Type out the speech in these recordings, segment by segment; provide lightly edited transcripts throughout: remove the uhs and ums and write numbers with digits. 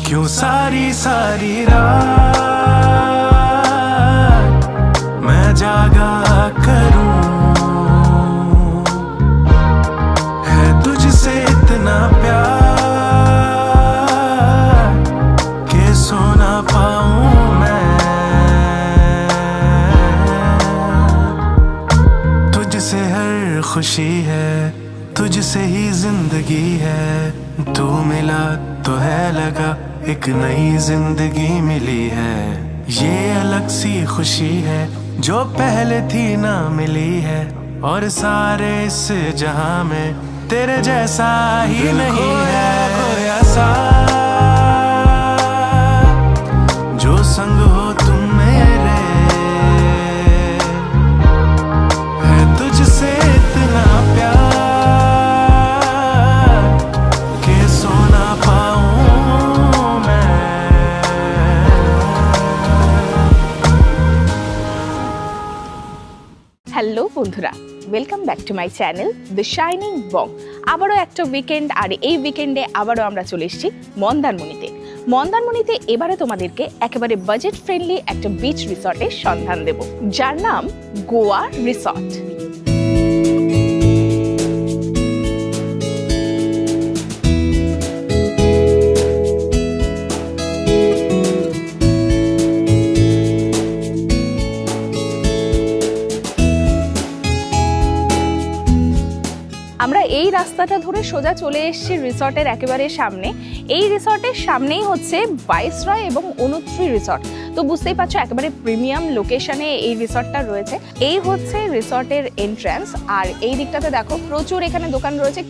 क्यों सारी सारी रात मैं जागा करूं, है तुझसे इतना प्यार के सो ना पाऊं मैं। तुझसे हर खुशी है, तुझसे ही जिंदगी है, तू मिला तो है लगा एक नई जिंदगी मिली है। ये अलग सी खुशी है जो पहले थी ना मिली है, और सारे इस जहां में तेरे जैसा ही नहीं है कोई ऐसा जो संग हो तुम मेरे, है तुझसे इतना प्यार के सो ना पाऊं मैं। হ্যালো বন্ধুরা, welcome back to my channel the shining Bong. আবারও একটা উইকেন্ড, আর এই উইকেন্ডে আবারও আমরা চলে এসেছি মন্দারমণিতে। মন্দারমণিতে এবারে তোমাদেরকে একেবারে বাজেট ফ্রেন্ডলি একটা বিচ রিসর্টের সন্ধান দেব, যার নাম গোয়া রিসর্ট। আমরা এই রাস্তাটা ধরে সোজা চলে এসেছি রিসর্টের একেবারে সামনে। এই রিসর্টের সামনেই হচ্ছে ভাইসরয় এবং অনুত্রি রিসর্ট। তো বুঝতেই পারছো একেবারে প্রিমিয়াম লোকেশনে এই রিসর্টটা রয়েছে। এই হচ্ছে রিসর্টের এন্ট্রান্স, আর এই দিকটাতে দেখো প্রচুর এখানে দোকান রয়েছে।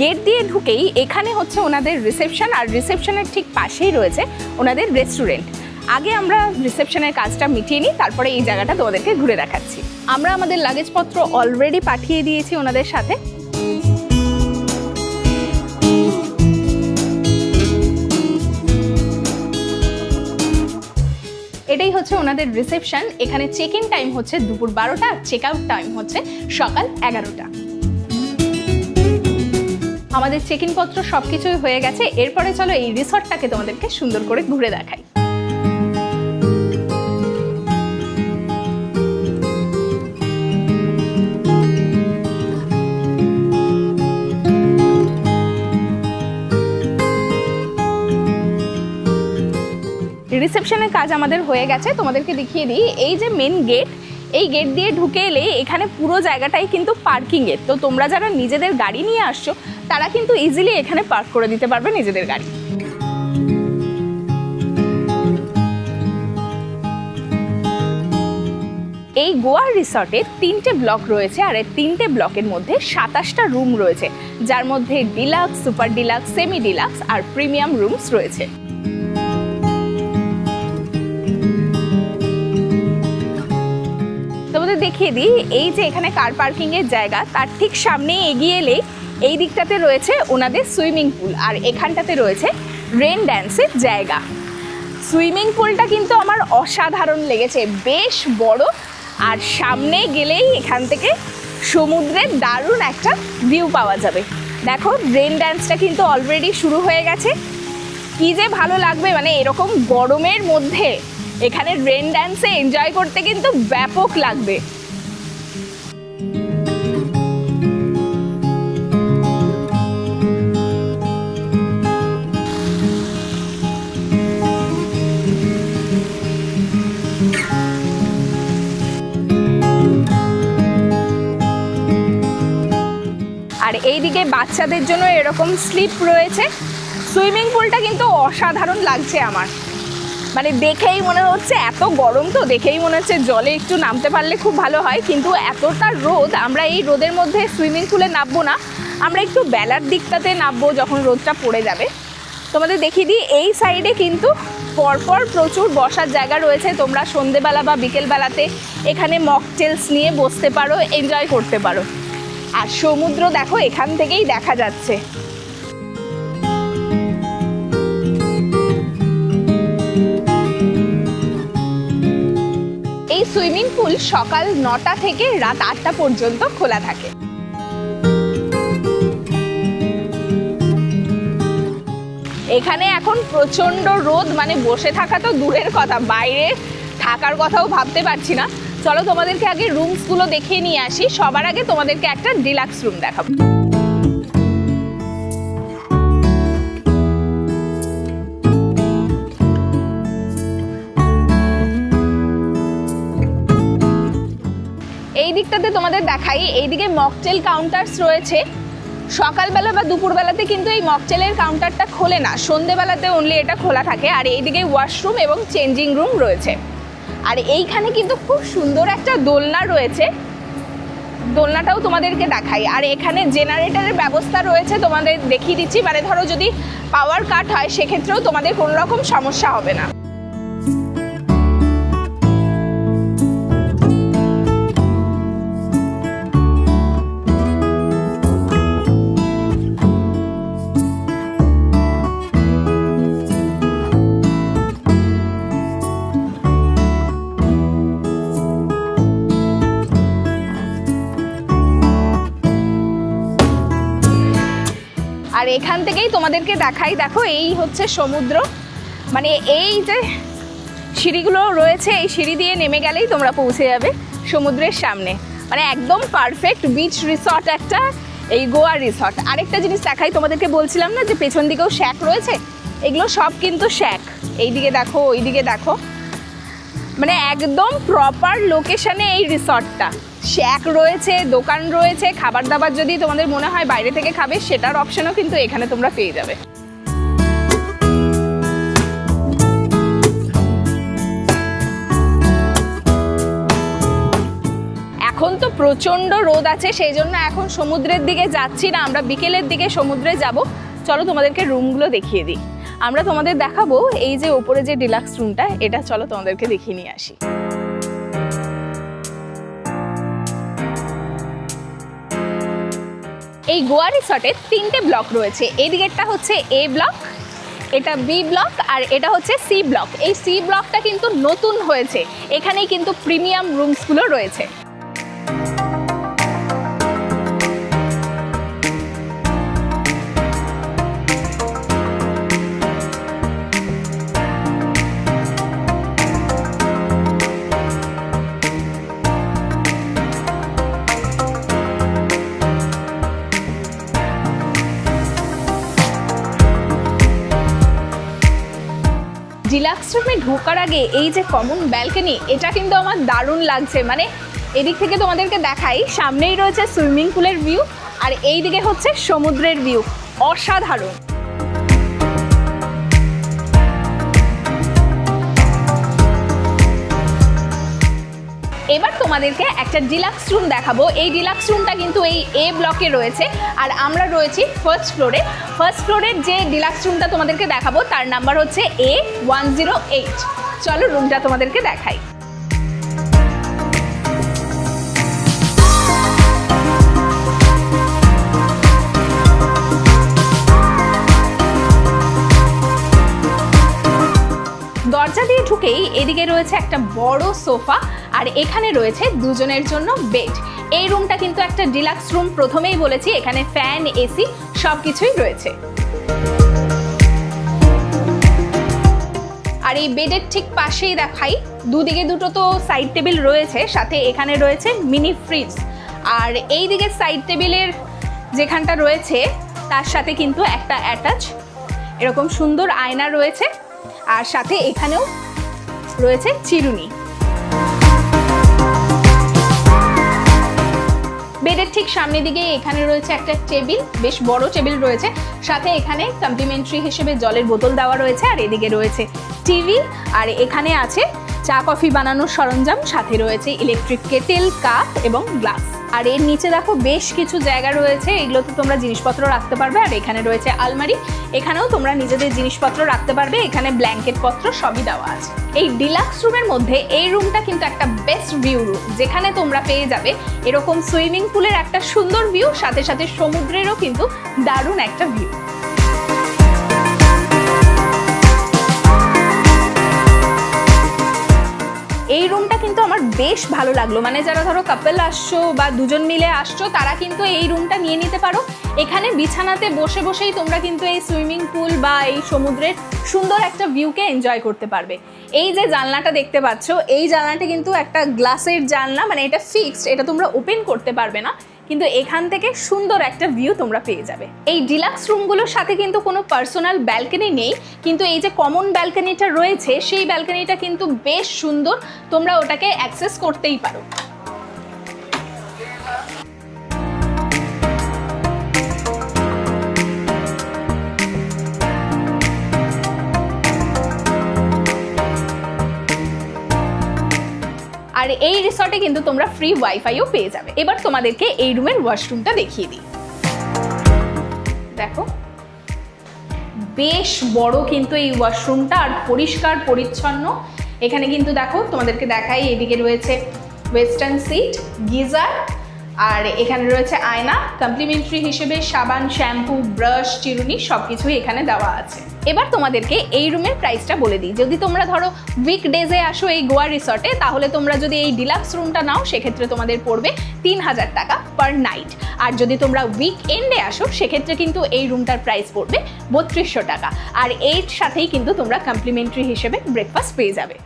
গেট দিয়ে ঢুকেই এখানে হচ্ছে ওনাদের রিসেপশন, আর রিসেপশনের ঠিক পাশেই রয়েছে ওনাদের রেস্টুরেন্ট। আগে আমরা রিসেপশনের কাজটা মিটিয়ে নিই, তারপরে এই জায়গাটা তোমাদেরকে ঘুরে দেখাচ্ছি। আমরা আমাদের লাগেজপত্র অলরেডি পাঠিয়ে দিয়েছি ওনাদের সাথে। এটাই হচ্ছে ওনাদের রিসেপশন। এখানে চেক ইন টাইম হচ্ছে দুপুর 12টা, চেক আউট টাইম হচ্ছে সকাল 11টা। আমাদের চেক ইন পত্র সবকিছুই হয়ে গেছে। এরপরে চলো এই রিসর্টটাকে তোমাদেরকে সুন্দর করে ঘুরে দেখাই। রিসেপশনের কাজ আমাদের হয়ে গেছে, তোমাদেরকে দেখিয়ে দিই। এই যে মেন গেট, এই গেট দিয়ে ঢুকে এলে এখানে পুরো জায়গাটাই কিন্তু পার্কিং এর। তো তোমরা যারা নিজেদের গাড়ি নিয়ে আসছো তারা কিন্তু ইজিলি এখানে পার্ক করে দিতে পারবে নিজেদের গাড়ি। এই গোয়া রিসর্টে 3টে ব্লক রয়েছে, আর এই 3টে ব্লকের মধ্যে 27টা রুম রয়েছে, যার মধ্যে deluxe, super deluxe, semi deluxe আর প্রিমিয়াম রুমস রয়েছে। তোমাদের দেখিয়ে দিই, এই যে এখানে কার পার্কিং এর জায়গা, তার ঠিক সামনে এগিয়ে এলেই এই দিকটাতে রয়েছে ওনাদের সুইমিং পুল, আর এখানটাতে রয়েছে রেন ড্যান্সের জায়গা। সুইমিং পুলটা কিন্তু আমার অসাধারণ লেগেছে, বেশ বড়, আর সামনে গেলেই এখান থেকে সমুদ্রের দারুণ একটা ভিউ পাওয়া যাবে। দেখো রেন ড্যান্সটা কিন্তু অলরেডি শুরু হয়ে গেছে। কি যে ভালো লাগবে, মানে এরকম গরমের মধ্যে এখানে রেন ড্যান্সে এনজয় করতে কিন্তু ব্যাপক লাগবে। আর এইদিকে বাচ্চাদের জন্য এরকম স্লিপ রয়েছে। সুইমিং পুলটা কিন্তু অসাধারণ লাগছে আমার, মানে দেখেই মনে হচ্ছে, এত গরম তো দেখেই মনে হচ্ছে জলে একটু নামতে পারলে খুব ভালো হয়, কিন্তু এতটা রোদ, আমরা এই রোদের মধ্যে সুইমিং পুলে নামবো না, আমরা একটু বেলার দিকটাতে নামবো যখন রোদটা পড়ে যাবে। তোমাদের দেখিয়ে দিই, এই সাইডে কিন্তু পরপর প্রচুর বসার জায়গা রয়েছে। তোমরা সন্ধেবেলা বা বিকেলবেলাতে এখানে মকটেলস নিয়ে বসতে পারো, এনজয় করতে পারো। আর সমুদ্র দেখো এখান থেকেই দেখা যাচ্ছে। এই সুইমিং পুল সকাল 9টা থেকে রাত 8টা পর্যন্ত খোলা থাকে। এখানে এখন প্রচন্ড রোদ, মানে বসে থাকা তো দূরের কথা, বাইরে থাকার কথাও ভাবতে পারছি না। চলো তোমাদেরকে আগে রুমসগুলো দেখিয়ে নিয়ে আসি। সবার আগে তোমাদেরকে একটা ডিলাক্স রুম দেখাবো। এই দিকটাতে তোমাদের দেখাই, এইদিকে মকটেল কাউন্টার্স রয়েছে। সকালবেলা বা দুপুরবেলাতে কিন্তু এই মকটেলের কাউন্টারটা খোলে না, সন্ধেবেলাতে অনলি এটা খোলা থাকে। আর এইদিকে ওয়াশরুম এবং চেঞ্জিং রুম রয়েছে। আর এইখানে কিন্তু খুব সুন্দর একটা দোলনা রয়েছে, দোলনাটাও তোমাদেরকে দেখাই। আর এখানে জেনারেটরের ব্যবস্থা রয়েছে, তোমাদের দেখিয়ে দিচ্ছি। মানে ধরো যদি পাওয়ার কাট হয় সেক্ষেত্রেও তোমাদের কোনো রকম সমস্যা হবে না। আর এখান থেকেই তোমাদেরকে দেখাই, দেখো এই হচ্ছে সমুদ্র। মানে এই যে সিঁড়িগুলো রয়েছে, এই সিঁড়ি দিয়ে নেমে গেলেই তোমরা পৌঁছে যাবে সমুদ্রের সামনে। মানে একদম পারফেক্ট বিচ রিসর্ট একটা, এই গোয়া রিসর্ট। আরেকটা জিনিস দেখাই তোমাদেরকে, বলছিলাম না যে পেছন দিকেও শ্যাক রয়েছে, এগুলো সব কিন্তু শ্যাক। এইদিকে দেখো, ওইদিকে দেখো, মানে একদম প্রপার লোকেশনে এই রিসর্টটা। শ্যাক রয়েছে, দোকান রয়েছে, খাবার দাবার যদি তোমাদের মনে হয় বাইরে থেকে খাবে সেটার অপশনও কিন্তু এখানে তোমরা পেয়ে যাবে। এখন তো প্রচন্ড রোদ আছে, সেই জন্য এখন সমুদ্রের দিকে যাচ্ছি না, আমরা বিকেলের দিকে সমুদ্রে যাব। চলো তোমাদেরকে রুমগুলো দেখিয়ে দিই। আমরা তোমাদের দেখাবো এই যে ওপরে যে ডিলাক্স রুমটা, এটা চলো তোমাদেরকে দেখিয়ে নিয়ে আসি। এই গোয়া রিসর্টে 3টে ব্লক রয়েছে। এই দিকেরটা হচ্ছে এ ব্লক, এটা বি ব্লক, আর এটা হচ্ছে সি ব্লক। এই সি ব্লকটা কিন্তু নতুন হয়েছে, এখানেই কিন্তু প্রিমিয়াম রুমসগুলো রয়েছে। ডিলাক্স রুমে ঢোকার আগে এই যে কমন ব্যালকনি, এটা কিন্তু আমার দারুণ লাগছে। মানে এদিক থেকে তোমাদেরকে দেখাই, সামনেই রয়েছে সুইমিং পুলের ভিউ, আর এই দিকে হচ্ছে সমুদ্রের ভিউ, অসাধারণ। এবার তোমাদেরকে একটা ডিলাক্স রুম দেখাবো। এই ডিলাক্স রুমটা কিন্তু এই এ ব্লকে রয়েছে, আর আমরা রয়েছি ফার্স্ট ফ্লোরে। ফার্স্ট ফ্লোরের যে ডিলাক্স রুমটা তোমাদেরকে দেখাবো তার নাম্বার হচ্ছে A108। চলো রুমটা তোমাদেরকে দেখাই। দরজা দিয়ে ঢুকেই এদিকে রয়েছে একটা বড় সোফা, আর এখানে রয়েছে দুজনের জন্য বেড। এই রুমটা কিন্তু একটা ডিলাক্স রুম, প্রথমেই বলেছি এখানে ফ্যান, এসি সব কিছুই রয়েছে। আর এই বেডের ঠিক পাশেই দেখাই, দুদিকে দুটো তো সাইড টেবিল রয়েছে, সাথে এখানে রয়েছে মিনি ফ্রিজ। আর এই দিকের সাইড টেবিলের যেখানটা রয়েছে তার সাথে কিন্তু একটা অ্যাটাচ এরকম সুন্দর আয়না রয়েছে, আর সাথে এখানেও রয়েছে চিরুনি। বেডের ঠিক সামনের দিকে এখানে রয়েছে একটা টেবিল, বেশ বড় টেবিল রয়েছে, সাথে এখানে কমপ্লিমেন্টারি হিসেবে জলের বোতল দেওয়া রয়েছে। আর এদিকে রয়েছে টিভি, আর এখানে আছে চা কফি বানানোর সরঞ্জাম, সাথে রয়েছে ইলেকট্রিক কেটেল, কাপ এবং গ্লাস। আর এর নিচে দেখো বেশ কিছু জায়গা রয়েছে, এগুলোতে তোমরা জিনিসপত্র রাখতে পারবে। আর এখানে রয়েছে আলমারি, এখানেও তোমরা নিজেদের জিনিসপত্র রাখতে পারবে। এখানে ব্ল্যাঙ্কেট পত্র সবই দেওয়া আছে। এই ডিলাক্স রুমের মধ্যে এই রুমটা কিন্তু একটা বেস্ট ভিউ রুম, যেখানে তোমরা পেয়ে যাবে এরকম সুইমিং পুলের একটা সুন্দর ভিউ, সাথে সাথে সমুদ্রেরও কিন্তু দারুণ একটা ভিউ। এই রুমটা কিন্তু আমার বেশ ভালো লাগলো, মানে যারা ধরো কাপল আসছো বা দুজন মিলে আসছো তারা কিন্তু এই রুমটা নিয়ে নিতে পারো। এখানে বিছানাতে বসে বসেই তোমরা কিন্তু এই সুইমিং পুল বা এই সমুদ্রের সুন্দর একটা ভিউকে এনজয় করতে পারবে। এই যে জানলাটা দেখতে পাচ্ছ, এই জানলাটা কিন্তু একটা গ্লাসের জানলা, মানে এটা ফিক্সড, এটা তোমরা ওপেন করতে পারবে না, কিন্তু এখান থেকে সুন্দর একটা ভিউ তোমরা পেয়ে যাবে। এই ডিলাক্স রুমগুলোর সাথে কিন্তু কোনো পার্সোনাল ব্যালকনি নেই, কিন্তু এই যে কমন ব্যালকনিটা রয়েছে সেই ব্যালকনিটা কিন্তু বেশ সুন্দর, তোমরা ওটাকে অ্যাক্সেস করতেই পারো। আর এই রিসর্টে কিন্তু তোমরা ফ্রি ওয়াইফাইও পেয়ে যাবে। এবার তোমাদেরকে এই রুমের ওয়াশরুমটা দেখিয়ে দিই। দেখো বেশ বড় কিন্তু এই ওয়াশরুমটা, আর পরিষ্কার পরিচ্ছন্ন। এখানে কিন্তু দেখো তোমাদেরকে দেখাই, এদিকে রয়েছে ওয়েস্টার্ন সিট, গিজার, আর এখানে রয়েছে আয়না। কমপ্লিমেন্টারি হিসেবে সাবান, শ্যাম্পু, ব্রাশ, চিরুনি সবকিছুই এখানে দেওয়া আছে। এবার তোমাদেরকে এই রুমের প্রাইসটা বলে দিই। যদি তোমরা ধরো উইকডেজে আসো এই গোয়া রিসর্টে, তাহলে তোমরা যদি এই ডিলাক্স রুমটা নাও সেক্ষেত্রে তোমাদের পড়বে 3000 টাকা পার নাইট। আর যদি তোমরা উইকএন্ডে আসো সেক্ষেত্রে কিন্তু এই রুমটার প্রাইস পড়বে 3200 টাকা। আর এর সাথেই কিন্তু তোমরা কমপ্লিমেন্টারি হিসেবে ব্রেকফাস্ট পেয়ে যাবে।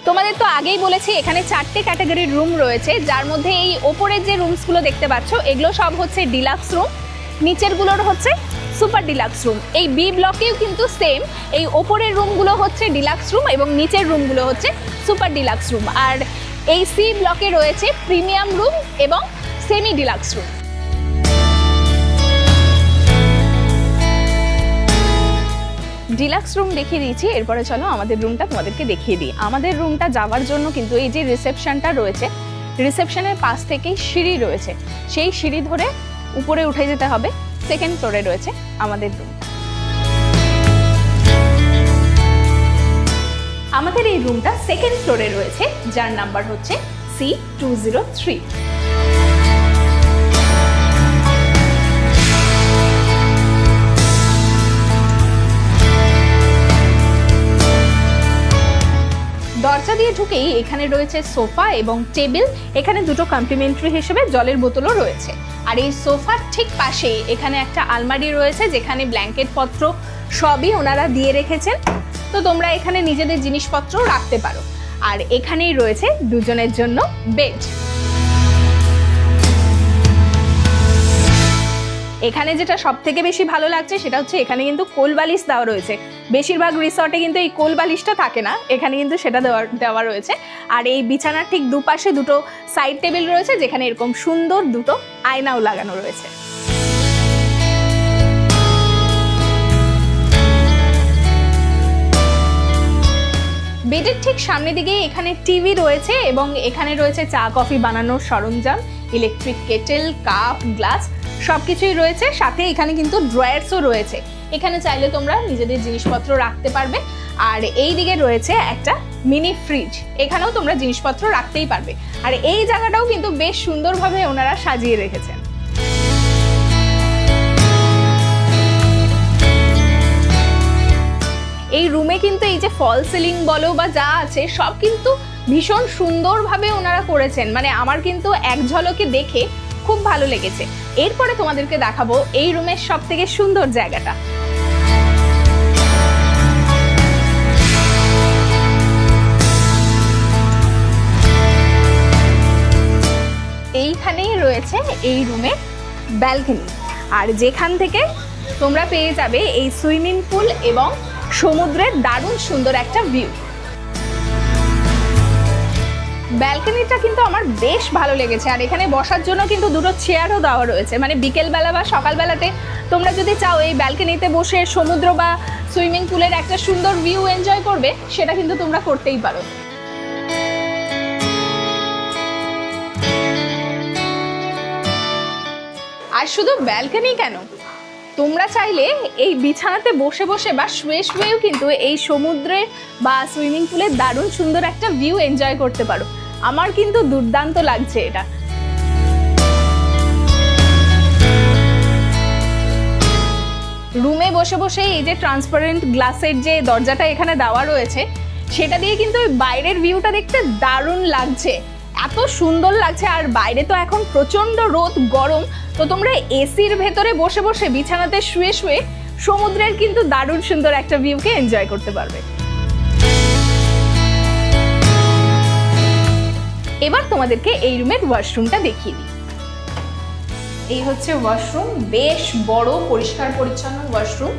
তোমাদের তো আগেই বলেছি এখানে 4টে ক্যাটাগরির রুম রয়েছে, যার মধ্যে এই ওপরের যে রুমসগুলো দেখতে পাচ্ছ এগুলো সব হচ্ছে ডিলাক্স রুম, নিচেরগুলোর হচ্ছে সুপার ডিলাক্স রুম। এই বি ব্লকেও কিন্তু সেম, এই ওপরের রুমগুলো হচ্ছে ডিলাক্স রুম এবং নিচের রুমগুলো হচ্ছে সুপার ডিলাক্স রুম। আর এই সি ব্লকে রয়েছে প্রিমিয়াম রুম এবং semi deluxe room. Deluxe room দেখিয়ে দিয়েছি, এরপরে চলো আমাদের রুমটা তোমাদেরকে দেখিয়ে দিই। আমাদের রুমটা যাওয়ার জন্য কিন্তু এই যে রিসেপশনটা রয়েছে, রিসেপশনের পাশ থেকেই সিঁড়ি রয়েছে, সেই সিঁড়ি ধরে উপরে উঠে যেতে হবে। সেকেন্ড ফ্লোরে রয়েছে আমাদের রুম। আমাদের এই রুমটা সেকেন্ড ফ্লোরে রয়েছে, যার নাম্বার হচ্ছে C203। দরজা দিয়ে ঢুকেই এখানে রয়েছে সোফা এবং টেবিল, এখানে দুটো কমপ্লিমেন্টারি হিসেবে জলের বোতলও রয়েছে। আর এই সোফার ঠিক পাশে এখানে একটা আলমারি রয়েছে, যেখানে ব্ল্যাঙ্কেট পত্র সবই ওনারা দিয়ে রেখেছেন, তো তোমরা এখানে নিজেদের জিনিসপত্র রাখতে পারো। আর এখানেই রয়েছে দুজনের জন্য বেড। এখানে যেটা সব থেকে বেশি ভালো লাগছে সেটা হচ্ছে এখানে কিন্তু কোল বালিশ দেওয়া রয়েছে। বেশিরভাগ রিসর্টে কিন্তু এই কোল বালিশটা থাকে না, এখানে কিন্তু সেটা দেওয়া রয়েছে। আর এই বিছানার ঠিক দুপাশে দুটো সাইড টেবিল রয়েছে, যেখানে এরকম সুন্দর দুটো আয়নাও লাগানো রয়েছে। বেডের ঠিক সামনে দিকে এখানে টিভি রয়েছে এবং এখানে রয়েছে চা কফি বানানোর সরঞ্জাম, ইলেকট্রিক কেটেল, কাপ, গ্লাস সবকিছুই রয়েছে। সাথে এখানে কিন্তু ড্রয়ার্সও রয়েছে, এখানে চাইলে তোমরা নিজেদের জিনিসপত্র রাখতে পারবে। আর এই দিকে রয়েছে একটা মিনি ফ্রিজ, এখানেও তোমরা জিনিসপত্র রাখতেই পারবে। আর এই জায়গাটাও কিন্তু বেশ সুন্দরভাবে ওনারা সাজিয়ে রেখেছেন। এই রুমে কিন্তু এই যে ফল সিলিং বলো বা যা আছে সব কিন্তু ভীষণ সুন্দরভাবে ওনারা করেছেন, মানে আমার কিন্তু এক ঝলকে দেখে খুব ভালো লেগেছে। এরপরে তোমাদেরকে দেখাবো এই রুমের সব থেকে সুন্দর জায়গাটা। এইখানেই রয়েছে এই রুমের ব্যালকনি, আর যেখান থেকে তোমরা পেয়ে যাবে এই সুইমিং পুল এবং সমুদ্রের দারুণ সুন্দর একটা ভিউ। ব্যালকনিটা কিন্তু আমার বেশ ভালো লেগেছে, আর এখানে বসার জন্য কিন্তু দুটো চেয়ারও দেওয়া রয়েছে। মানে বিকেলবেলা বা সকালবেলাতে তোমরা যদি চাও এই ব্যালকনিতে বসে সমুদ্র বা সুইমিং পুলের একটা সুন্দর ভিউ এনজয় করবে, সেটা কিন্তু তোমরা করতেই পারো। আর শুধু ব্যালকনি কেন, তোমরা চাইলে এই বিছানাতে বসে বসে বা শুয়ে শুয়েও কিন্তু এই সমুদ্রে বা সুইমিং পুলে দারুণ সুন্দর একটা ভিউ এনজয় করতে পারো। আমার কিন্তু দুর্দান্ত লাগছে এটা। রুমে বসে বসে এই যে ট্রান্সপারেন্ট গ্লাসের যে দরজাটা এখানে দেওয়া রয়েছে, সেটা দিয়ে কিন্তু ওই বাইরের ভিউটা দেখতে দারুণ লাগছে, এত সুন্দর লাগছে। আর বাইরে তো এখন প্রচণ্ড রোদ, গরম, তো তোমরা এসির ভেতরে বসে বসে বিছানাতে শুয়ে শুয়ে সমুদ্রের কিন্তু দারুণ সুন্দর একটা ভিউকে এনজয় করতে পারবে। এবার তোমাদেরকে এই রুমের ওয়াশরুমটা দেখিয়ে দিই। এই হচ্ছে ওয়াশরুম, বেশ বড় পরিষ্কার পরিচ্ছন্ন ওয়াশরুম।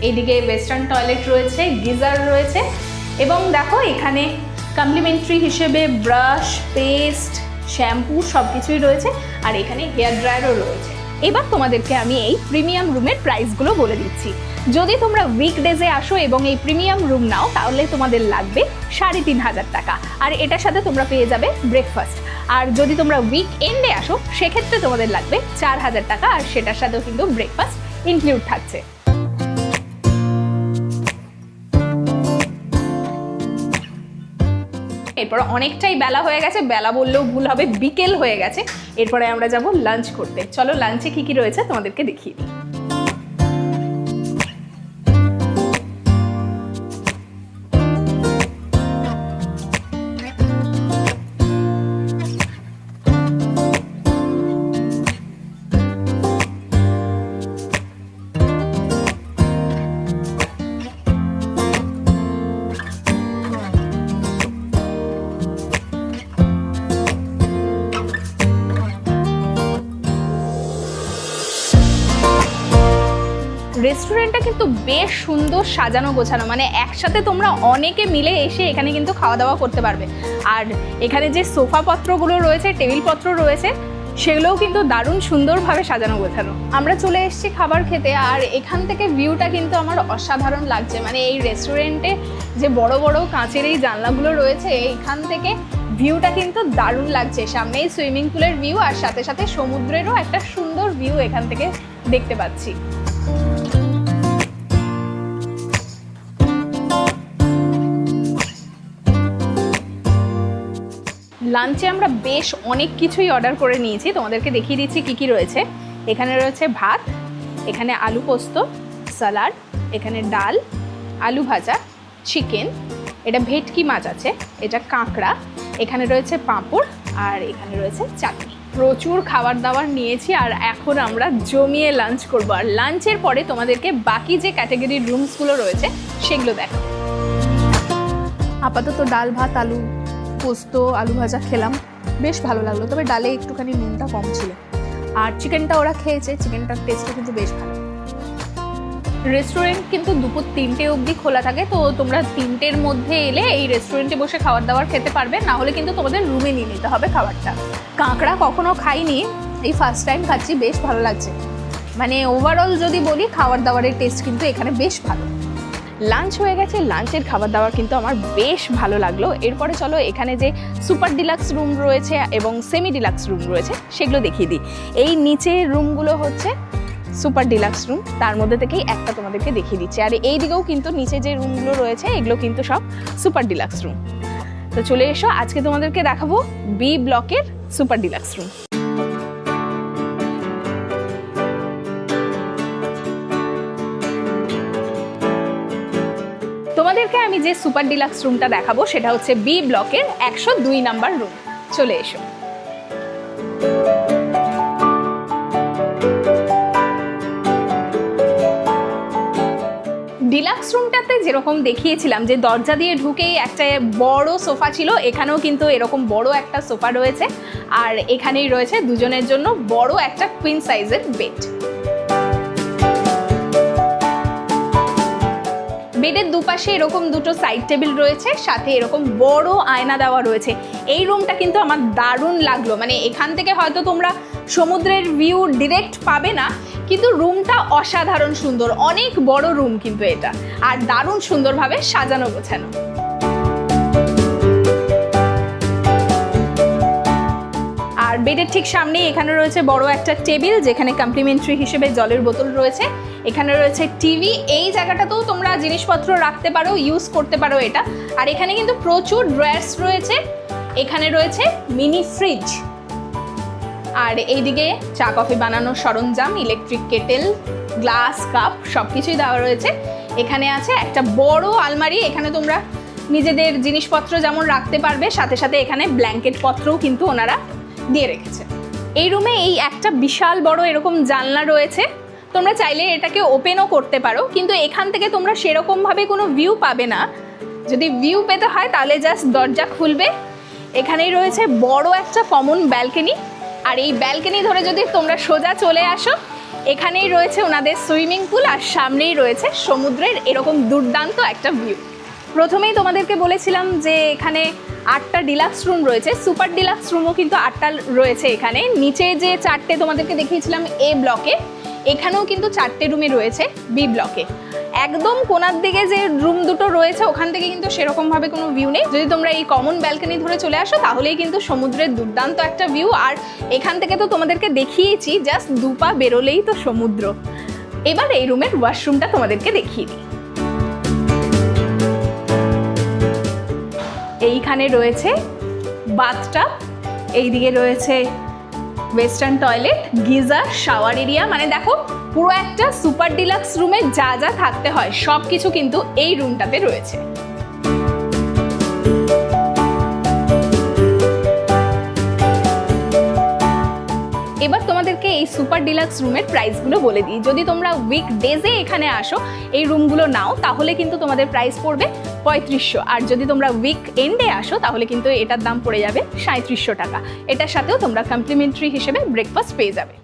এইদিকে ওয়েস্টার্ন টয়লেট রয়েছে, গিজার রয়েছে, এবং দেখো এখানে কমপ্লিমেন্টারি হিসেবে ব্রাশ, পেস্ট, শ্যাম্পু সব কিছুই রয়েছে, আর এখানে হেয়ার ড্রায়ারও রয়েছে। এবার তোমাদেরকে আমি এই প্রিমিয়াম রুমের প্রাইসগুলো বলে দিচ্ছি। যদি তোমরা উইকডেজে আসো এবং এই প্রিমিয়াম রুম নাও, তাহলে তোমাদের লাগবে ৩৫০০ টাকা, আর এটার সাথে তোমরা পেয়ে যাবে ব্রেকফাস্ট। আর যদি তোমরা উইক এন্ডে আসো, সেক্ষেত্রে তোমাদের লাগবে ৪০০০ টাকা, আর সেটার সাথেও কিন্তু ব্রেকফাস্ট ইনক্লুড থাকছে। এরপর অনেকটাই বেলা হয়ে গেছে, বেলা বললেও ভুল হবে, বিকেল হয়ে গেছে। এরপরে আমরা যাব লাঞ্চ করতে। চলো লাঞ্চে কি কি রয়েছে তোমাদেরকে দেখিয়ে দিই। রেস্টুরেন্টটা কিন্তু বেশ সুন্দর সাজানো গোছানো, মানে একসাথে তোমরা অনেকে মিলে এসে এখানে কিন্তু খাওয়া দাওয়া করতে পারবে। আর এখানে যে সোফাপত্রগুলো রয়েছে, টেবিলপত্র রয়েছে, সেগুলোও কিন্তু দারুণ সুন্দরভাবে সাজানো গোছানো। আমরা চলে এসেছি খাবার খেতে, আর এখান থেকে ভিউটা কিন্তু আমার অসাধারণ লাগছে। মানে এই রেস্টুরেন্টে যে বড় বড় কাঁচের এই জানলাগুলো রয়েছে, এখান থেকে ভিউটা কিন্তু দারুণ লাগছে। সামনেই সুইমিং পুলের ভিউ, আর সাথে সাথে সমুদ্রেরও একটা সুন্দর ভিউ এখান থেকে দেখতে পাচ্ছি। লাঞ্চে আমরা বেশ অনেক কিছুই অর্ডার করে নিয়েছি, তোমাদেরকে দেখিয়ে দিচ্ছি কি কি রয়েছে। এখানে রয়েছে ভাত, এখানে আলু পোস্ত, স্যালাড, এখানে ডাল, আলু ভাজা, চিকেন, এটা ভেটকি মাছ আছে, এটা কাঁকড়া, এখানে রয়েছে পাঁপড়, আর এখানে রয়েছে চাটনি। প্রচুর খাবার দাবার নিয়েছি, আর এখন আমরা জমিয়ে লাঞ্চ করবো। আর লাঞ্চের পরে তোমাদেরকে বাকি যে ক্যাটাগরির রুমসগুলো রয়েছে সেগুলো দেখো। আপাতত ডাল, ভাত, আলু পোস্ত, আলু ভাজা খেলাম, বেশ ভালো লাগলো, তবে ডালে একটুখানি নুনটা কম ছিল। আর চিকেনটা ওরা খেয়েছে, চিকেনটার টেস্টও কিন্তু বেশ ভালো। রেস্টুরেন্ট কিন্তু দুপুর ৩টে অবধি খোলা থাকে, তো তোমরা ৩টের মধ্যে এলে এই রেস্টুরেন্টে বসে খাবার দাবার খেতে পারবে, না হলে কিন্তু তোমাদের রুমে নিয়ে নিতে হবে খাবারটা। কাঁকড়া কখনো খাইনি, এই ফার্স্ট টাইম খাচ্ছি, বেশ ভালো লাগছে। মানে ওভারঅল যদি বলি, খাবার দাবারের টেস্ট কিন্তু এখানে বেশ ভালো। লাঞ্চ হয়ে গেছে, লাঞ্চের খাবার দাবার কিন্তু আমার বেশ ভালো লাগলো। এরপরে চলো এখানে যে সুপার ডিলাক্স রুম রয়েছে এবং সেমি ডিলাক্স রুম রয়েছে সেগুলো দেখিয়ে দিই। এই নিচের রুমগুলো হচ্ছে সুপার ডিলাক্স রুম, তার মধ্যে থেকেই একটা তোমাদেরকে দেখিয়ে দিচ্ছি। আর এই দিকেও কিন্তু নিচে যে রুমগুলো রয়েছে এগুলো কিন্তু সব সুপার ডিলাক্স রুম। তো চলে এসো, আজকে তোমাদেরকে দেখাবো বি ব্লকের সুপার ডিলাক্স রুম। তোমাদেরকে আমি যে সুপার ডিলাক্স রুমটা দেখাবো সেটা হচ্ছে বি ব্লকের ১০২ নাম্বার রুম। চলে এসো। ডিলাক্স রুমটাতে যেরকম দেখিয়েছিলাম যে দরজা দিয়ে ঢুকেই একটা বড় সোফা ছিল, এখানেও কিন্তু এরকম বড় একটা সোফা রয়েছে, আর এখানেই রয়েছে দুজনের জন্য বড় একটা কুইন সাইজের বেড। বেডের দুপাশে এরকম দুটো সাইড টেবিল রয়েছে, সাথে এরকম বড় আয়না দেওয়া রয়েছে। এই রুমটা কিন্তু আমার দারুণ লাগলো, মানে এখান থেকে হয়তো তোমরা সমুদ্রের ভিউ ডিরেক্ট পাবে না, কিন্তু রুমটা অসাধারণ সুন্দর, অনেক বড় রুম কিন্তু এটা, আর দারুণ সুন্দরভাবে সাজানো গোছানো। আর বেডের ঠিক সামনেই এখানে রয়েছে বড় একটা টেবিল, যেখানে কমপ্লিমেন্টারি হিসেবে জলের বোতল রয়েছে। এখানে রয়েছে টিভি, এই জায়গাটাতেও তোমরা জিনিসপত্র রাখতে পারো, ইউজ করতে পারো এটা। আর এখানে কিন্তু প্রচুর ড্রয়ার্স রয়েছে, এখানে রয়েছে মিনি ফ্রিজ, আর এইদিকে চা কফি বানানোর সরঞ্জাম, ইলেকট্রিক কেটেল, গ্লাস, কাপ সব কিছুই দেওয়া রয়েছে। এখানে আছে একটা বড় আলমারি, এখানে তোমরা নিজেদের জিনিসপত্র যেমন রাখতে পারবে, সাথে সাথে এখানে ব্ল্যাঙ্কেট পত্রও কিন্তু ওনারা দিয়ে রেখেছে। এই রুমে এই একটা বিশাল বড় এরকম জানলা রয়েছে, তোমরা চাইলে এটাকে ওপেনও করতে পারো, কিন্তু এখান থেকে তোমরা সেরকমভাবে কোনো ভিউ পাবে না। যদি ভিউ পেতে হয় তাহলে জাস্ট দরজা খুলবে, এখানেই রয়েছে বড় একটা কমন ব্যালকনি, আর এই ব্যালকনি ধরে যদি তোমরা সোজা চলে আসো, এখানেই রয়েছে ওনাদের সুইমিং পুল, আর সামনেই রয়েছে সমুদ্রের এরকম দুর্দান্ত একটা ভিউ। প্রথমেই তোমাদেরকে বলেছিলাম যে এখানে 8টা ডিলাক্স রুম রয়েছে, সুপার ডিলাক্স রুমও কিন্তু 8টা রয়েছে এখানে। নিচে যে 4টে তোমাদেরকে দেখিয়েছিলাম এ ব্লকে, এখানেও কিন্তু 4টে রুমে রয়েছে বি ব্লকে। একদম কোনার দিকে যে রুম দুটো রয়েছে ওখান থেকে কিন্তু সেরকমভাবে কোনো ভিউ নেই। যদি তোমরা এই কমন ব্যালকনি ধরে চলে আসো তাহলেই কিন্তু সমুদ্রের দুর্দান্ত একটা ভিউ। আর এখান থেকে তো তোমাদেরকে দেখিয়েছি, জাস্ট 2 পা বেরোলেই তো সমুদ্র। এবার এই রুমের ওয়াশরুমটা তোমাদেরকে দেখিয়ে দিই। এইখানে রয়েছে বাথটাব, এইদিকে রয়েছে western toilet, geyser, shower area, মানে দেখো পুরো একটা সুপার ডিলাক্স রুমে যা যা থাকতে হয় সব কিছু কিন্তু এই রুমটাতে রয়েছে। এবার তোমাদেরকে এই সুপার ডিলাক্স রুমের প্রাইসগুলো বলে দিই। যদি তোমরা উইকডেজে এখানে আসো এই রুমগুলো নাও তাহলে কিন্তু তোমাদের প্রাইস পড়বে 3500, আর যদি তোমরা উইক এন্ডে আসো তাহলে কিন্তু এটার দাম পড়ে যাবে 3700 টাকা। এটার সাথেও তোমরা কমপ্লিমেন্টারি হিসেবে ব্রেকফাস্ট পেয়ে যাবে।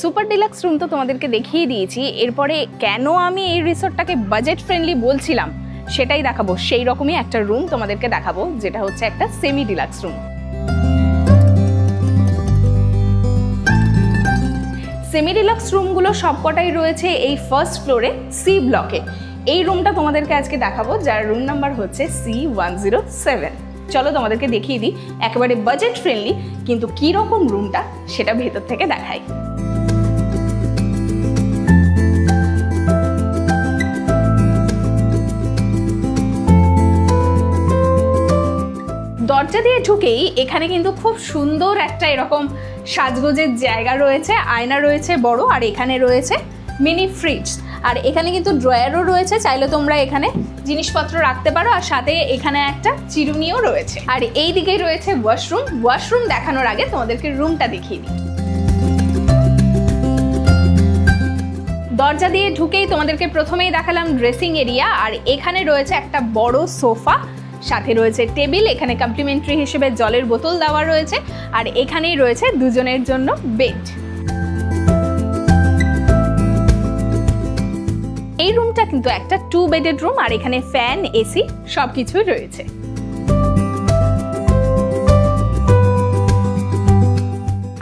সুপার ডিলাক্স রুম তো তোমাদেরকে দেখিয়ে দিয়েছি, এরপরে কেন আমি এই রিসোর্টটাকে বাজেট ফ্রেন্ডলি বলছিলাম সেটাই দেখাবো। সেই রকমই একটা রুম তোমাদেরকে দেখাবো, যেটা হচ্ছে একটা semi deluxe room. Semi deluxe রুমগুলো সবকটাই রয়েছে এই ফার্স্ট ফ্লোরে সি ব্লকে। এই রুমটা তোমাদেরকে আজকে দেখাবো, যার রুম নাম্বার হচ্ছে C107। চলো তোমাদেরকে দেখিয়ে দিই, একেবারে বাজেট ফ্রেন্ডলি, কিন্তু কি রকম রুমটা সেটা ভেতর থেকে দেখাই। দরজা দিয়ে ঢুকেই এখানে কিন্তু খুব সুন্দর একটা এরকম সাজগোজের জায়গা রয়েছে, আয়না রয়েছে বড়, আর এখানে রয়েছে মিনি ফ্রিজ, আর এখানে কিন্তু ড্রয়ারও রয়েছে, চাইলে তোমরা এখানে জিনিসপত্র রাখতে পারো, আর সাথে এখানে একটা চিরুনিও রয়েছে। আর এই দিকেই রয়েছে ওয়াশরুম। ওয়াশরুম দেখানোর আগে তোমাদেরকে রুমটা দেখিয়ে দিই। দরজা দিয়ে ঢুকেই তোমাদেরকে প্রথমেই দেখালাম ড্রেসিং এরিয়া, আর এখানে রয়েছে একটা বড় সোফা, সাথে রয়েছে টেবিল, এখানে কমপ্লিমেন্টারি হিসেবে জলের বোতল দেওয়া রয়েছে, আর এখানেই রয়েছে দুজনের জন্য বেড। এই রুমটা কিন্তু একটা 2 বেডেড রুম, আর এখানে ফ্যান, এসি সবকিছুই রয়েছে।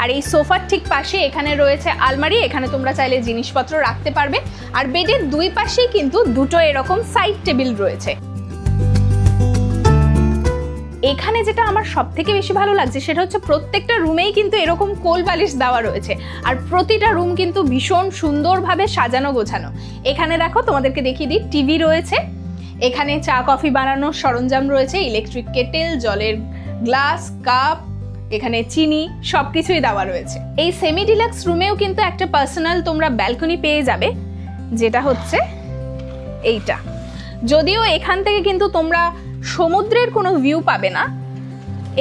আর এই সোফার ঠিক পাশে এখানে রয়েছে আলমারি, এখানে তোমরা চাইলে জিনিসপত্র রাখতে পারবে। আর বেডের দুই পাশেই কিন্তু দুটো এরকম সাইড টেবিল রয়েছে। এখানে যেটা আমার সব থেকে বেশি ভালো লাগছে সেটা হচ্ছে প্রত্যেকটা রুমেই কিন্তু এরকম কোল বালিশ দেওয়া রয়েছে, আর প্রতিটা রুম কিন্তু ভীষণ সুন্দরভাবে সাজানো গোছানো। এখানে দেখো তোমাদেরকে দেখিয়ে দিই, টিভি রয়েছে, এখানে চা কফি বানানোর সরঞ্জাম রয়েছে, ইলেকট্রিক কেটেল, জলের গ্লাস, কাপ, এখানে চিনি সবকিছুই দেওয়া রয়েছে। এই সেমি ডিলাক্স রুমেও কিন্তু একটা পার্সোনাল তোমরা ব্যালকনি পেয়ে যাবে, যেটা হচ্ছে এইটা। যদিও এখান থেকে কিন্তু তোমরা সমুদ্রের কোনো ভিউ পাবে না,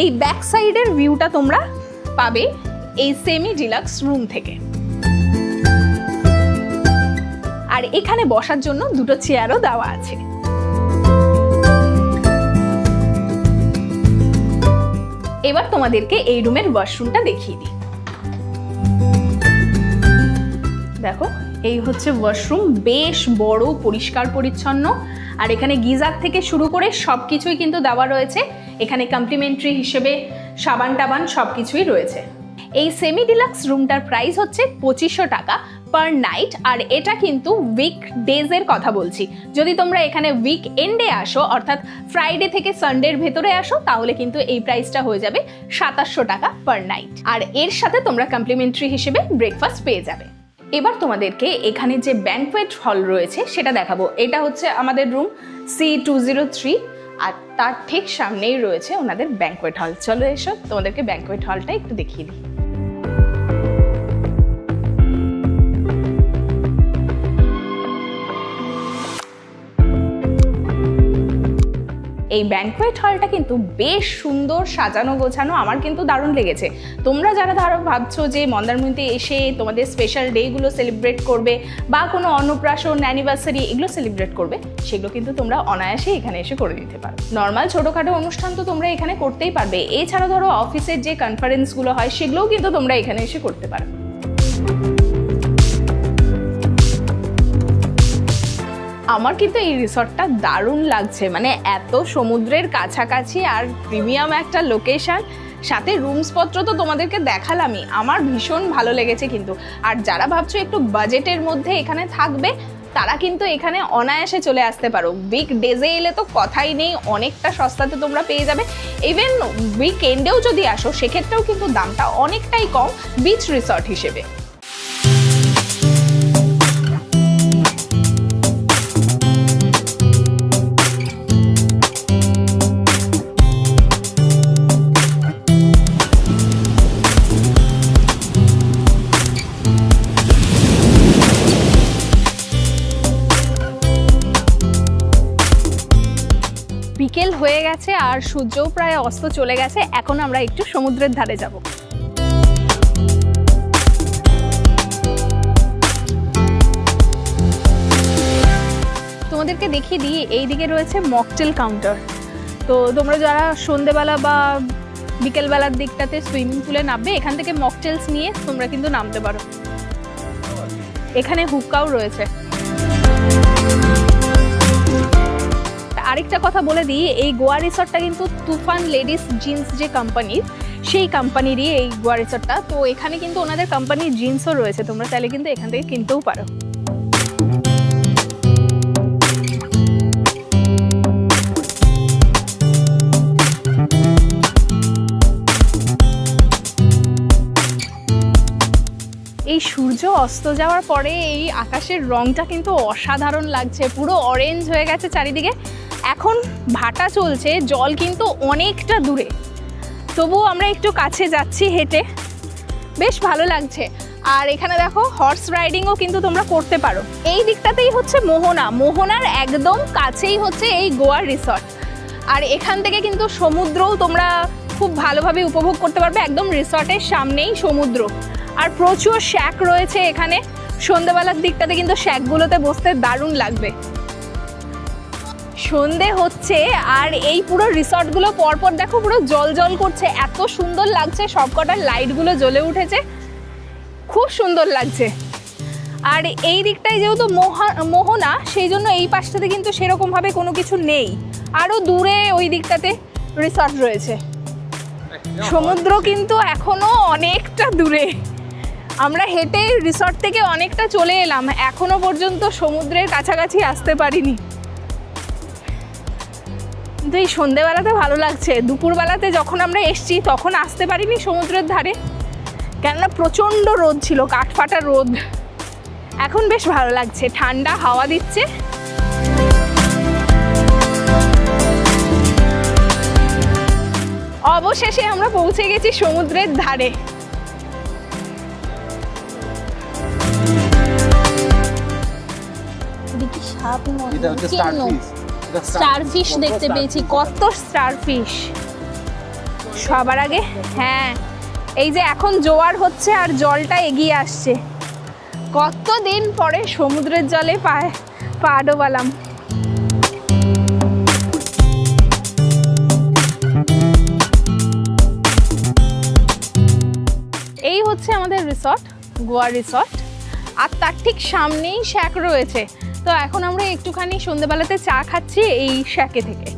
এই ব্যাক সাইডের ভিউটা তোমরা পাবে এই সেমি ডিলাক্স রুম থেকে। আর এখানে বসার জন্য দুটো চেয়ারও দেওয়া আছে। এবার তোমাদেরকে এই রুমের ওয়াশরুমটা দেখিয়ে দিই। দেখো, এই হচ্ছে ওয়াশরুম, বেশ বড়, পরিষ্কার পরিচ্ছন্ন। আর এখানে গিজার থেকে শুরু করে সব কিছুই কিন্তু দেওয়া রয়েছে। এখানে কমপ্লিমেন্টারি হিসেবে সাবান টাবান সব কিছুই রয়েছে। এই সেমি ডিলাক্স রুমটার প্রাইস হচ্ছে 2500 টাকা পার নাইট। আর এটা কিন্তু উইক ডেজের কথা বলছি। যদি তোমরা এখানে উইক এন্ডে আসো, অর্থাৎ ফ্রাইডে থেকে সানডের ভেতরে আসো, তাহলে কিন্তু এই প্রাইসটা হয়ে যাবে 2700 টাকা পার নাইট। আর এর সাথে তোমরা কমপ্লিমেন্টারি হিসেবে ব্রেকফাস্ট পেয়ে যাবে। এবার তোমাদেরকে এখানে যে ব্যাংকোয়েট হল রয়েছে সেটা দেখাবো। এটা হচ্ছে আমাদের রুম C203, আর তার ঠিক সামনেই রয়েছে ওনাদের ব্যাংকোয়েট হল। চলো এসো, তোমাদেরকে ব্যাংকোয়েট হলটা একটু দেখিয়ে দিই। এই ব্যাংকোয়েট হলটা কিন্তু বেশ সুন্দর সাজানো গোছানো, আমার কিন্তু দারুণ লেগেছে। তোমরা যারা ধরো ভাবছো যে মন্দারমণিতে এসে তোমাদের স্পেশাল ডেগুলো সেলিব্রেট করবে বা কোনো অন্নপ্রাশন, অ্যানিভার্সারি এগুলো সেলিব্রেট করবে, সেগুলো কিন্তু তোমরা অনায়াসে এখানে এসে করে দিতে পারো। নর্মাল ছোটোখাটো অনুষ্ঠান তো তোমরা এখানে করতেই পারবে, এছাড়া ধরো অফিসের যে কনফারেন্সগুলো হয় সেগুলোও কিন্তু তোমরা এখানে এসে করতে পারো। আমার কিন্তু এই রিসর্টটা দারুণ লাগছে, মানে এত সমুদ্রের কাছাকাছি আর প্রিমিয়াম একটা লোকেশন, সাথে রুমসপত্র তো তোমাদেরকে দেখালামই। আমার ভীষণ ভালো লেগেছে কিন্তু। আর যারা ভাবছো একটু বাজেটের মধ্যে এখানে থাকবে, তারা কিন্তু এখানে অনায়াসে চলে আসতে পারো। উইক ডেজে এলে তো কথাই নেই, অনেকটা সস্তাতে তোমরা পেয়ে যাবে। ইভেন উইকেন্ডেও যদি আসো, সেক্ষেত্রেও কিন্তু দামটা অনেকটাই কম বিচ রিসর্ট হিসেবে। বিকেল হয়ে গেছে আর সূর্যও প্রায় অস্ত চলে গেছে। এখন আমরা একটু সমুদ্রের ধারে যাব। তোমাদেরকে দেখিয়ে দিই, এইদিকে রয়েছে মকটেল কাউন্টার। তো তোমরা যারা সন্ধেবেলা বা বিকেলবেলার দিকটাতে সুইমিং পুলে নামবে, এখান থেকে মকটেলস নিয়ে তোমরা কিন্তু নামতে পারো। এখানে হুক্কাও রয়েছে। আরেকটা কথা বলে দিই, এই গোয়া রিসর্টটা কিন্তু তুফান লেডিস জিন্স যে কোম্পানির, সেই কোম্পানিরই এই গোয়া রিসর্টটা। তো এখানে কিন্তু ওনাদের কোম্পানির জিন্সও রয়েছে, তোমরা চাইলে কিন্তু এখান থেকে কিনতেও পারো। এই সূর্য অস্ত যাওয়ার পরে এই আকাশের রংটা কিন্তু অসাধারণ লাগছে, পুরো অরেঞ্জ হয়ে গেছে চারিদিকে। এখন ভাটা চলছে, জল কিন্তু অনেকটা দূরে, তবুও আমরা একটু কাছে যাচ্ছি হেঁটে, বেশ ভালো লাগছে। আর এখানে দেখো হর্স রাইডিংও কিন্তু তোমরা করতে পারো। এই দিকটাতেই হচ্ছে মোহনার একদম কাছেই হচ্ছে এই গোয়া রিসর্ট। আর এখান থেকে কিন্তু সমুদ্রও তোমরা খুব ভালোভাবে উপভোগ করতে পারবে, একদম রিসর্টের সামনেই সমুদ্র। আর প্রচুর শ্যাক রয়েছে এখানে, সন্ধ্যেবেলার দিকটাতে কিন্তু শ্যাকগুলোতে বসতে দারুণ লাগবে। সন্ধে হচ্ছে আর এই পুরো রিসর্টগুলো পরপর দেখো পুরো জল জল করছে, এত সুন্দর লাগছে, সবকটার লাইটগুলো জ্বলে উঠেছে, খুব সুন্দর লাগছে। আর এই দিকটায় যেহেতু মোহনা, সেই জন্য এই পাশটাতে কিন্তু সেরকমভাবে কোনো কিছু নেই, আরও দূরে ওই দিকটাতে রিসর্ট রয়েছে। সমুদ্র কিন্তু এখনো অনেকটা দূরে, আমরা হেঁটে রিসর্ট থেকে অনেকটা চলে এলাম, এখনো পর্যন্ত সমুদ্রের কাছাকাছি আসতে পারিনি। কিন্তু এই সন্ধেবেলাতে ভালো লাগছে। দুপুরবেলাতে যখন আমরা এসছি তখন আসতে পারিনি সমুদ্রের ধারে, কেননা প্রচণ্ড রোদ ছিল, কাঠফাটা রোদ। এখন বেশ ভালো লাগছে, ঠান্ডা হাওয়া দিচ্ছে। অবশেষে আমরা পৌঁছে গেছি সমুদ্রের ধারে। স্টারফিশ দেখতে পেয়েছি, কত স্টারফিশ সবার আগে। হ্যাঁ, এই যে এখন জোয়ার হচ্ছে আর জলটা এগিয়ে আসছে, কতদিন পরে সমুদ্রের জলে পা ডোবালাম। এই হচ্ছে আমাদের রিসর্ট, গোয়া রিসর্ট, আর তার ঠিক সামনেই শ্যাক রয়েছে। তো এখন আমরা একটুখানি সন্ধ্যেবেলাতে চা খাচ্ছি এই শ্যাকে থেকে।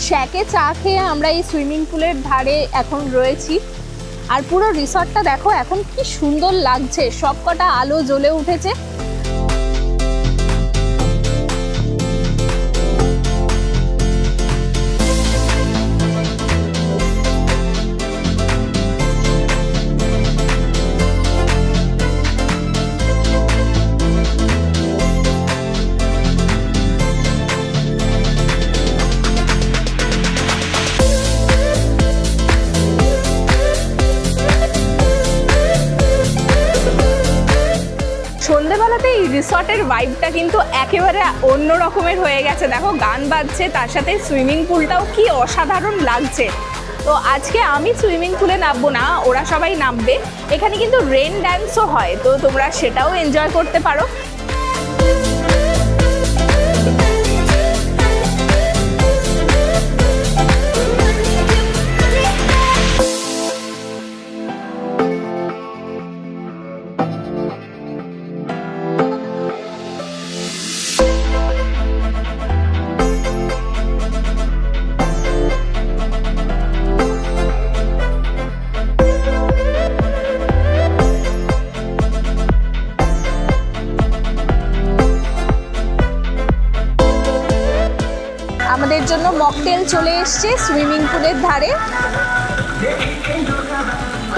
শ্যাকে চা খেয়ে আমরা এই সুইমিং পুলের ধারে এখন রয়েছি। আর পুরো রিসর্টটা দেখো এখন কি সুন্দর লাগছে, সবকটা আলো জ্বলে উঠেছে। সন্ধ্যেবেলাতে এই রিসর্টের ভাইবটা কিন্তু একেবারে অন্য রকমের হয়ে গেছে। দেখো গান বাজছে, তার সাথে সুইমিং পুলটাও কি অসাধারণ লাগছে। তো আজকে আমি সুইমিং পুলে নামবো না, ওরা সবাই নামবে। এখানে কিন্তু রেন ড্যান্সও হয়, তো তোমরা সেটাও এনজয় করতে পারো। আমাদের জন্য মকটেল চলে এসছে সুইমিং পুলের ধারে।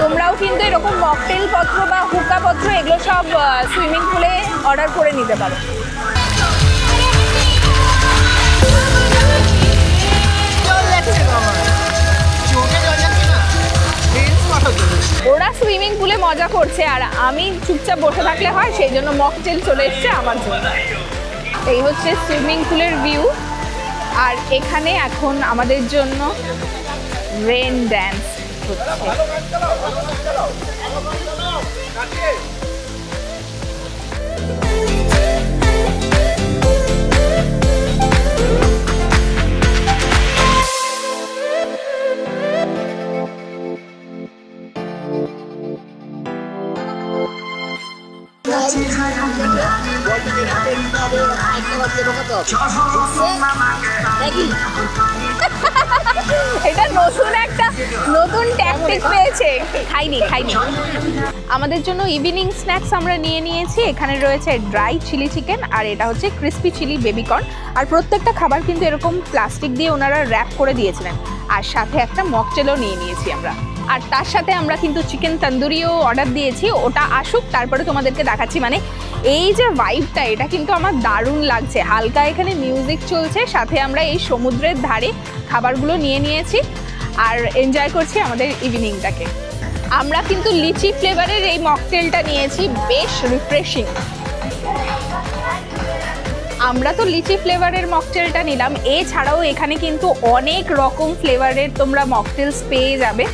তোমরাও কিন্তু এরকম মকটেল পত্র বা হুক্কা পত্র এগুলো সব সুইমিং পুলে অর্ডার করে নিতে পারো। ওরা সুইমিং পুলে মজা করছে আর আমি চুপচাপ বসে থাকলে হয়, সেই জন্য মকটেল চলে এসছে আমার জন্য। এই হচ্ছে সুইমিং পুলের ভিউ। আর এখানে এখন আমাদের জন্য রেন ড্যান্স হচ্ছে। এটা নতুন ট্যাকটিক পেয়েছে। খাইনি। আমাদের জন্য ইভিনিং স্ন্যাক্স আমরা নিয়ে নিয়েছি। এখানে রয়েছে ড্রাই চিলি চিকেন আর এটা হচ্ছে ক্রিস্পি চিলি বেবিকর্ন। আর প্রত্যেকটা খাবার কিন্তু এরকম প্লাস্টিক দিয়ে ওনারা র্যাপ করে দিয়েছিলেন। আর সাথে একটা মকটেলও নিয়ে নিয়েছি আমরা। আর তার সাথে আমরা কিন্তু চিকেন তন্দুরিও অর্ডার দিয়েছি, ওটা আসুক তারপরে তোমাদেরকে দেখাচ্ছি। মানে এই যে ভাইবটা, এটা কিন্তু আমার দারুণ লাগছে। হালকা এখানে মিউজিক চলছে, সাথে আমরা এই সমুদ্রের ধারে খাবারগুলো নিয়ে নিয়েছি আর এনজয় করছি আমাদের ইভিনিংটাকে। আমরা কিন্তু লিচি ফ্লেভারের এই মকটেলটা নিয়েছি, বেশ রিফ্রেশিং। আমরা তো লিচি ফ্লেভারের মকটেলটা নিলাম। এছাড়াও এখানে কিন্তু অনেক রকম ফ্লেভারের তোমরা মকটেলস পেয়ে যাবে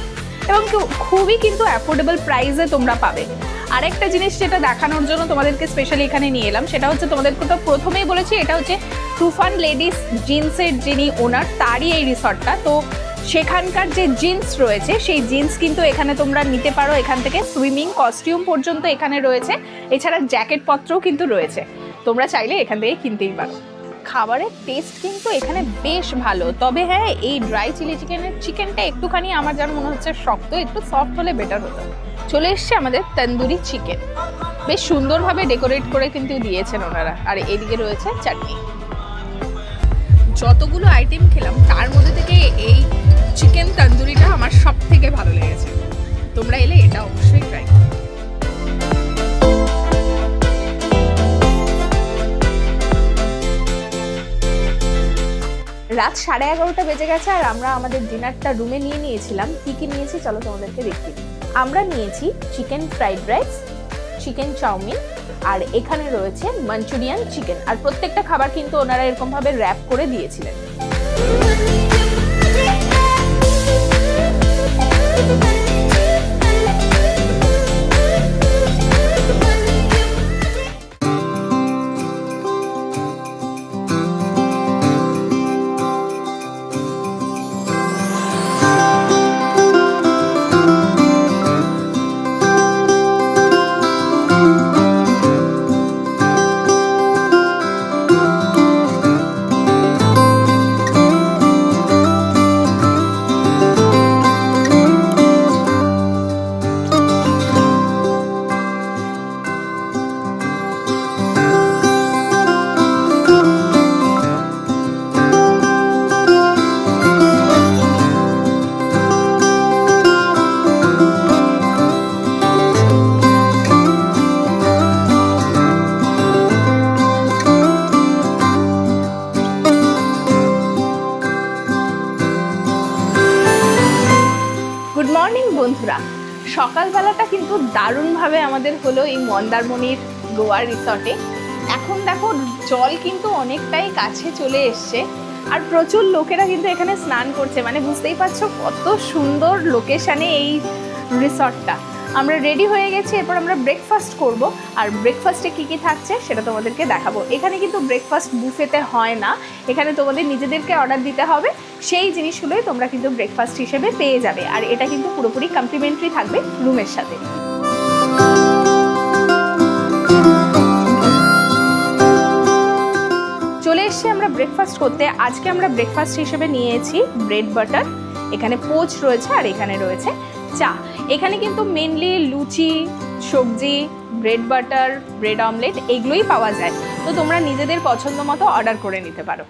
এবং খুবই কিন্তু অ্যাফোর্ডেবল প্রাইসে তোমরা পাবে। আরেকটা জিনিস যেটা দেখানোর জন্য তোমাদেরকে স্পেশালি এখানে নিয়ে এলাম, সেটা হচ্ছে তোমাদেরকে তো প্রথমেই বলেছি এটা হচ্ছে তুফান লেডিস জিন্সের যিনি ওনার, তারই এই রিসর্টটা। তো সেখানকার যে জিন্স রয়েছে সেই জিন্স কিন্তু এখানে তোমরা নিতে পারো। এখান থেকে সুইমিং কস্টিউম পর্যন্ত এখানে রয়েছে, এছাড়া জ্যাকেটপত্রও কিন্তু রয়েছে। তোমরা চাইলে এখান থেকে কিনতেই পারো। খাবারের টেস্ট কিন্তু এখানে বেশ ভালো, তবে হ্যাঁ এই ড্রাই চিলি চিকেনটা একটুখানি আমার যেন মনে হচ্ছে শক্ত, একটু সফট হলে বেটার হতো। চলে এসছে আমাদের তন্দুরি চিকেন, বেশ সুন্দরভাবে ডেকোরেট করে কিন্তু দিয়েছেন ওনারা। আর এদিকে রয়েছে চাটনি। যতগুলো আইটেম খেলাম তার মধ্যে থেকে এই চিকেন তন্দুরিটা আমার সব থেকে ভালো লেগেছে। তোমরা এলে এটা অবশ্যই ট্রাই করো। রাত 11:30 বেজে গেছে আর আমরা আমাদের ডিনারটা রুমে নিয়ে নিয়েছিলাম। কি নিয়েছি চলো তোমাদেরকে দেখিয়ে দিই। আমরা নিয়েছি chicken fried rice, chicken chow mein, আর এখানে রয়েছে মাঞ্চুরিয়ান চিকেন। আর প্রত্যেকটা খাবার কিন্তু ওনারা এরকমভাবে র্যাপ করে দিয়েছিলেন। গুড মর্নিং বন্ধুরা, সকালবেলাটা কিন্তু দারুণভাবে আমাদের হলো এই মন্দারমণির গোয়া রিসর্টে। এখন দেখো জল কিন্তু অনেকটাই কাছে চলে এসছে, আর প্রচুর লোকেরা কিন্তু এখানে স্নান করছে। মানে বুঝতেই পারছো কত সুন্দর লোকেশানে এই রিসর্টটা। আমরা রেডি হয়ে গেছি, এরপর আমরা ব্রেকফাস্ট করব। আর ব্রেকফাস্টে কী কী থাকছে সেটা তোমাদেরকে দেখাবো। এখানে কিন্তু ব্রেকফাস্ট বুফেতে হয় না, এখানে তোমাদের নিজেদেরকে অর্ডার দিতে হবে। সেই জিনিসগুলোই তোমরা কিন্তু ব্রেকফাস্ট হিসেবে পেয়ে যাবে, আর এটা কিন্তু পুরোপুরি কমপ্লিমেন্টারি থাকবে রুমের সাথে। চলে এসছি আমরা ব্রেকফাস্ট করতে। আজকে আমরা ব্রেকফাস্ট হিসেবে নিয়েছি ব্রেড বাটার, এখানে পোচ রয়েছে, আর এখানে রয়েছে চা। এখানে কিন্তু মেনলি লুচি, সবজি, ব্রেড বাটার, ব্রেড অমলেট এগুলোই পাওয়া যায়। তো তোমরা নিজেদের পছন্দ মতো অর্ডার করে নিতে পারো।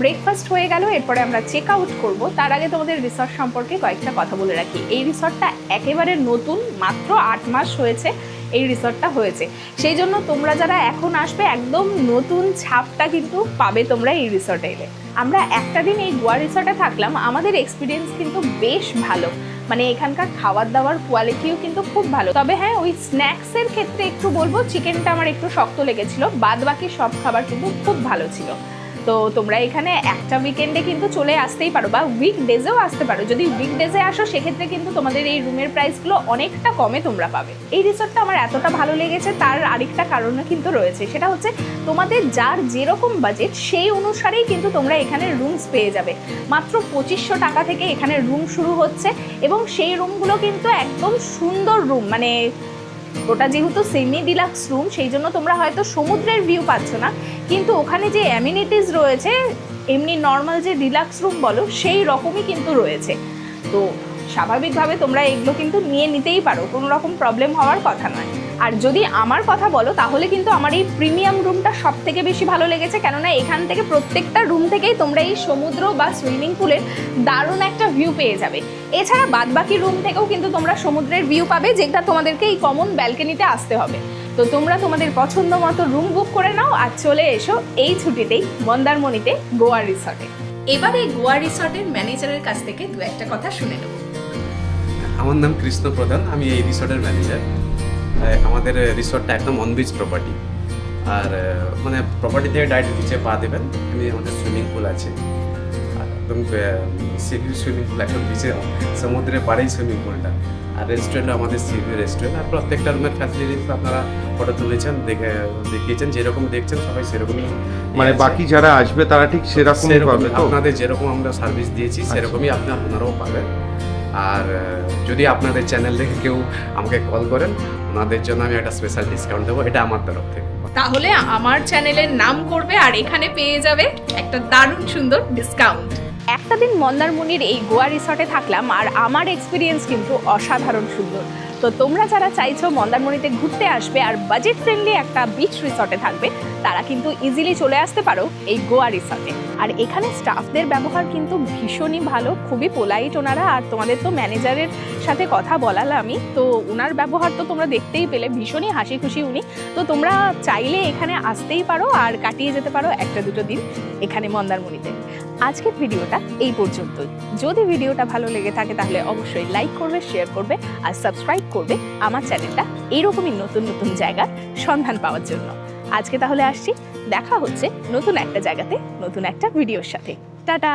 ব্রেকফাস্ট হয়ে গেল, এরপরে আমরা চেক আউট করবো। তার আগে তোমাদের রিসর্ট সম্পর্কে কয়েকটা কথা বলে রাখি। এই রিসর্টটা একেবারে নতুন, মাত্র 8 মাস হয়েছে এই রিসর্টটা হয়েছে। সেই জন্য তোমরা যারা এখন আসবে একদম নতুন ছাপটা কিন্তু পাবে তোমরা এই রিসর্টে এলে। আমরা একটা দিন এই গোয়া রিসর্টে থাকলাম, আমাদের এক্সপিরিয়েন্স কিন্তু বেশ ভালো। মানে এখানকার খাবার দাবার কোয়ালিটিও কিন্তু খুব ভালো। তবে হ্যাঁ, ওই স্ন্যাক্সের ক্ষেত্রে একটু বলবো, চিকেনটা আমার একটু শক্ত লেগেছিল, বাদ বাকি সব খাবার কিন্তু খুব ভালো ছিল। তো তোমরা এখানে একটা উইকেন্ডে কিন্তু চলে আসতেই পারো, বা উইকডেজেও আসতে পারো। যদি উইকডেজে আসো সেক্ষেত্রে কিন্তু তোমাদের এই রুমের প্রাইসগুলো অনেকটা কমে তোমরা পাবে। এই রিসর্টটা আমার এতটা ভালো লেগেছে তার আরেকটা কারণও কিন্তু রয়েছে, সেটা হচ্ছে তোমাদের যার যেরকম বাজেট সেই অনুসারেই কিন্তু তোমরা এখানে রুমস পেয়ে যাবে। মাত্র 2500 টাকা থেকে এখানে রুম শুরু হচ্ছে, এবং সেই রুমগুলো কিন্তু একদম সুন্দর রুম। মানে ওটা যেহেতু সেমি ডিলাক্স রুম, সেই জন্য তোমরা হয়তো সমুদ্রের ভিউ পাচ্ছ না, কিন্তু ওখানে যে অ্যামিনিটিস রয়েছে এমনি নর্মাল যে ডিলাক্স রুম বলো সেই রকমই কিন্তু রয়েছে। তো স্বাভাবিকভাবে তোমরা এগুলো কিন্তু নিয়ে নিতেই পারো, কোনো রকম প্রবলেম হওয়ার কথা নয়। আর যদি আমার কথা বলো তাহলে কিন্তু আমার এই প্রিমিয়াম রুমটা সব থেকে বেশি ভালো লেগেছে, কেননা এখান থেকে প্রত্যেকটা রুম থেকেই তোমরা এই সমুদ্র বা সুইমিং পুলের দারুণ একটা ভিউ পেয়ে যাবে। এছাড়া বাদবাকি রুম থেকেও কিন্তু তোমরা সমুদ্রের ভিউ পাবে, যেটা তোমাদেরকে এই কমন ব্যালকনিতে আসতে হবে। তো তোমরা তোমাদের পছন্দ মতো রুম বুক করে নাও আর চলে এসো এই ছুটিতেই মন্দারমণিতে গোয়া রিসর্টে। এবার এই গোয়া রিসর্টের ম্যানেজারের কাছ থেকে দু একটা কথা শুনে নেব। আমার নাম কৃষ্ণ প্রধান, আমি এই রিসর্টের ম্যানেজার। আমাদের রিসর্টটা একদম অন বিচ প্রপার্টি, আর মানে প্রপার্টি থেকে ডাইরেক্ট নিচে পা দেবেন, এমনি আমাদের সুইমিং পুল আছে, আর একদম সিভিউ সুইমিং পুল, একদম বিচে সমুদ্রের পাড়েই সুইমিং পুলটা। আর রেস্টুরেন্ট আমাদের সিভিউ রেস্টুরেন্ট, আর প্রত্যেকটা রুমের ফ্যাসিলিটিস আপনারা ফটো তুলেছেন, দেখিয়েছেন, যেরকম দেখছেন সবাই সেরকমই। মানে বাকি যারা আসবে তারা ঠিক সেরকম পাবে, আপনাদের যেরকম আমরা সার্ভিস দিয়েছি সেরকমই আপনারাও পাবেন। আর যদি আপনাদের চ্যানেল দেখে কেউ আমাকে কল করেন, ওনাদের জন্য আমি একটা স্পেশাল ডিসকাউন্ট দেবো, এটা আমার তরফ থেকে। তাহলে আমার চ্যানেলের নাম করবে আর এখানে পেয়ে যাবে একটা দারুণ সুন্দর ডিসকাউন্ট। একটা দিন মন্দারমণির এই গোয়া রিসর্টে থাকলাম, আর আমার এক্সপিরিয়েন্স কিন্তু অসাধারণ সুন্দর। তো তোমরা যারা চাইছো মন্দারমণিতে ঘুরতে আসবে আর বাজেট ফ্রেন্ডলি একটা বিচ রিসর্টে থাকবে, তারা কিন্তু ইজিলি চলে আসতে পারো এই গোয়া রিসর্টে। আর এখানে স্টাফদের ব্যবহার কিন্তু ভীষণই ভালো, খুবই পোলাইট ওনারা। আর তোমাদের তো ম্যানেজারের সাথে কথা বলালামই, তো ওনার ব্যবহার তো তোমরা দেখতেই পেলে, ভীষণই হাসি খুশি উনি। তো তোমরা চাইলে এখানে আসতেই পারো আর কাটিয়ে যেতে পারো একটা দুটো দিন এখানে মন্দারমণিতে। আজকের ভিডিওটা এই পর্যন্তই। যদি ভিডিওটা ভালো লেগে থাকে তাহলে অবশ্যই লাইক করবে, শেয়ার করবে আর সাবস্ক্রাইব করবে আমার চ্যানেলটা এইরকমই নতুন নতুন জায়গার সন্ধান পাওয়ার জন্য। আজকে তাহলে আসছি, দেখা হচ্ছে নতুন একটা জায়গাতে নতুন একটা ভিডিওর সাথে। টাটা।